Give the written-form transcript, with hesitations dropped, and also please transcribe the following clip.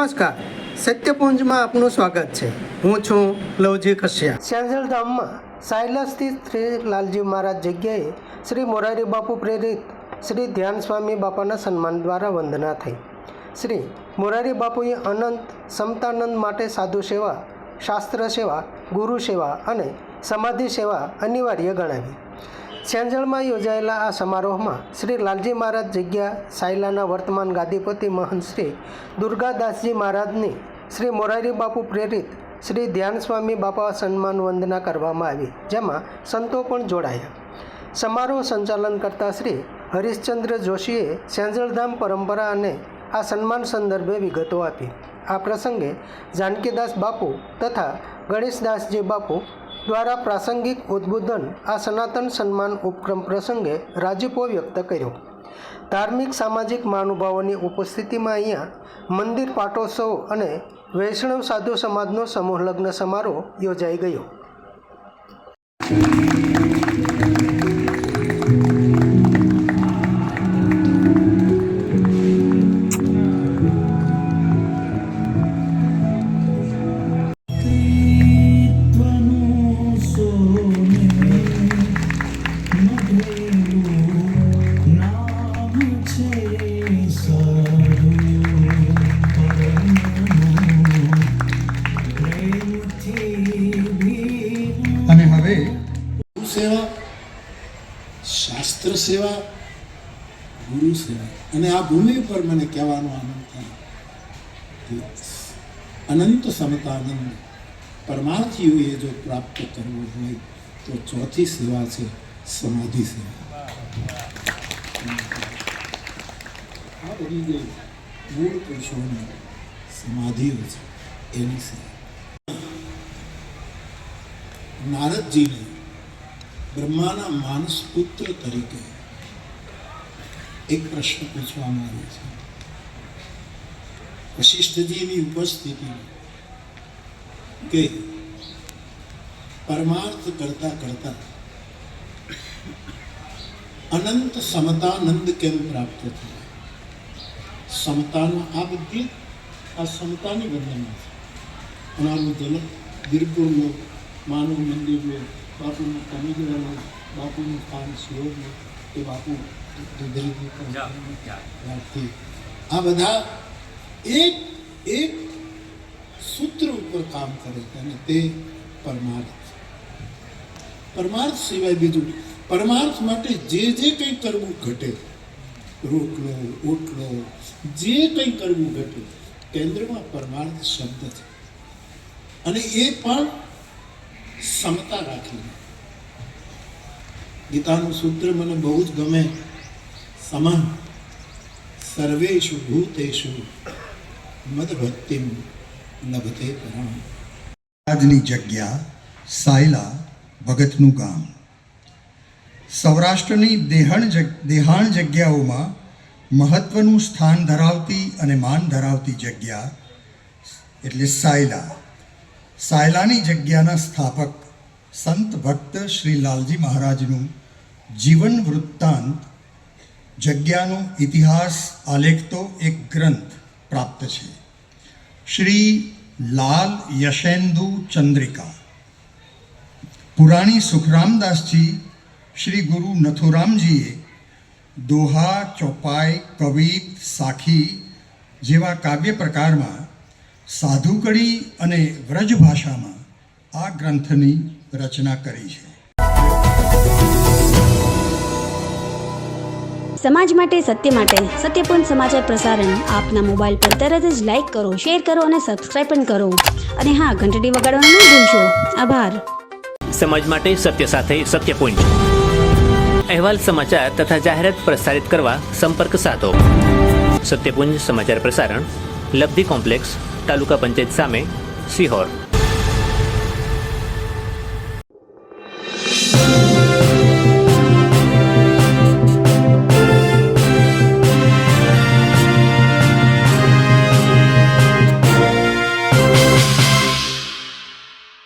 નમસ્કાર, સત્યપુંજમાં આપનું સ્વાગત છે. હું છું લવજી કશ્યા. સેંજલધામમાં સાયલા સ્થિત શ્રી લાલજી મહારાજ જગ્યાએ શ્રી મોરારી બાપુ પ્રેરિત શ્રી ધ્યાન સ્વામી બાપાના સન્માન દ્વારા વંદના થઈ. શ્રી મોરારી બાપુએ અનંત સમતાનંદ માટે સાધુ સેવા, શાસ્ત્ર સેવા, ગુરુ સેવા અને સમાધિ સેવા અનિવાર્ય ગણાવી. સેંજલમાં યોજાયેલા આ સમારોહમાં શ્રી લાલજી મહારાજ જગ્યા સાયલાના વર્તમાન ગાદીપતિ મહંત શ્રી દુર્ગાદાસજી મહારાજની શ્રી મોરારી બાપુ પ્રેરિત શ્રી ધ્યાન સ્વામી બાપા સન્માન વંદના કરવામાં આવી, જેમાં સંતો પણ જોડાયા. સમારોહ સંચાલન કરતા શ્રી હરીશચંદ્ર જોશીએ સેંજલધામ પરંપરા અને આ સન્માન સંદર્ભે વિગતો આપી. આ પ્રસંગે જાનકીદાસ બાપુ તથા ગણેશદાસજી બાપુ દ્વારા પ્રાસંગિક ઉદ્બોધન આ સનાતન સન્માન ઉપક્રમ પ્રસંગે રાજીપો વ્યક્ત કર્યો. ધાર્મિક સામાજિક મહાનુભાવોની ઉપસ્થિતિમાં અહીંયા મંદિર પાટોત્સવ અને વૈષ્ણવ સાધુ સમાજનો સમૂહ લગ્ન સમારોહ યોજાઈ ગયો. અને હવે સેવા, શાસ્ત્ર સેવા, ગુરુ સેવા, અને આ ભૂમિ પર મને કહેવાનો આનંદ થાય કે અનંત સમતાનંદ પરમાર્થીઓએ જો પ્રાપ્ત કરવો હોય તો ચોથી સેવા છે સમાધિ સેવા. આ બધી જે મૂળ પુરુષોની સમાધિઓ છે એની સેવા. નારદજીને બ્રહ્માના માનસ પુત્ર તરીકે એક પ્રશ્ન પૂછવામાં આવ્યો છે. વશિષ્ઠજીની ઉપસ્થિતિમાં કે પરમાર્થ કરતા કરતા અનંત સમતાનંદ કેમ પ્રાપ્ત થયા? સમતાનો આ બધી આ સમતાની વંદના છે. અમારું જનક વીરપુરનો માનવ મંદિરનો, બાપુનું કમિગરાનો, બાપુનું સ્થાન શિરોડનો, એ બાપુ આ બધા એક એક સૂત્ર ઉપર કામ કરે છે અને તે પરમાર્થ. પરમાર્થ સિવાય બીજું, પરમાર્થ માટે જે કંઈ કરવું ઘટે, રોટલો ઓટલો જે કંઈ કરવું ઘટે, કેન્દ્રમાં પરમાર્થ શબ્દ છે અને એ પણ સમતા રાખીને. ગીતાનું સૂત્ર મને બહુ જ ગમે. સમઃ સર્વેષુ ભૂતેષુ મદભક્તિમ લભતે પરામ. આજની જગ્યા સાયલા ભગતનું ગામ. સૌરાષ્ટ્રની દેહાણ જગ્યાઓમાં મહત્વનું સ્થાન ધરાવતી અને માન ધરાવતી જગ્યા એટલે સાયલા. સાયલાની જગ્યાના સ્થાપક સંત ભક્ત શ્રી લાલજી મહારાજનું જીવન વૃત્તાંત, જગ્યાનો ઇતિહાસ આલેખતો એક ગ્રંથ પ્રાપ્ત છે. શ્રી લાલ યશેન્દુ ચંદ્રિકા. પુરાણી સુખરામદાસજી શ્રી ગુરુ નથુરામજીએ દોહા, ચોપાઈ, કવિત, સાખી જેવા કાવ્ય પ્રકારમાં સાધુકડી અને વ્રજ ભાષામાં આ ગ્રંથની રચના કરી છે. સમાજ માટે, સત્ય માટે, સત્યપૂર્ણ સમાચાર પ્રસારણ આપના મોબાઈલ પર તરત જ લાઈક કરો, શેર કરો અને સબસ્ક્રાઈબ પણ કરો. અને હા, ઘંટડી વગાડવાનું ન ભૂલશો. આભાર. સમાજ માટે સત્ય સાથે સત્યપુંજ. અહેવાલ, સમાચાર તથા જાહેરાત પ્રસારિત કરવા સંપર્ક સાધો. સત્યપુંજ સમાચાર પ્રસારણ, લબ્ધિ કોમ્પ્લેક્સ, તાલુકા પંચાયત સામે, સિહોર.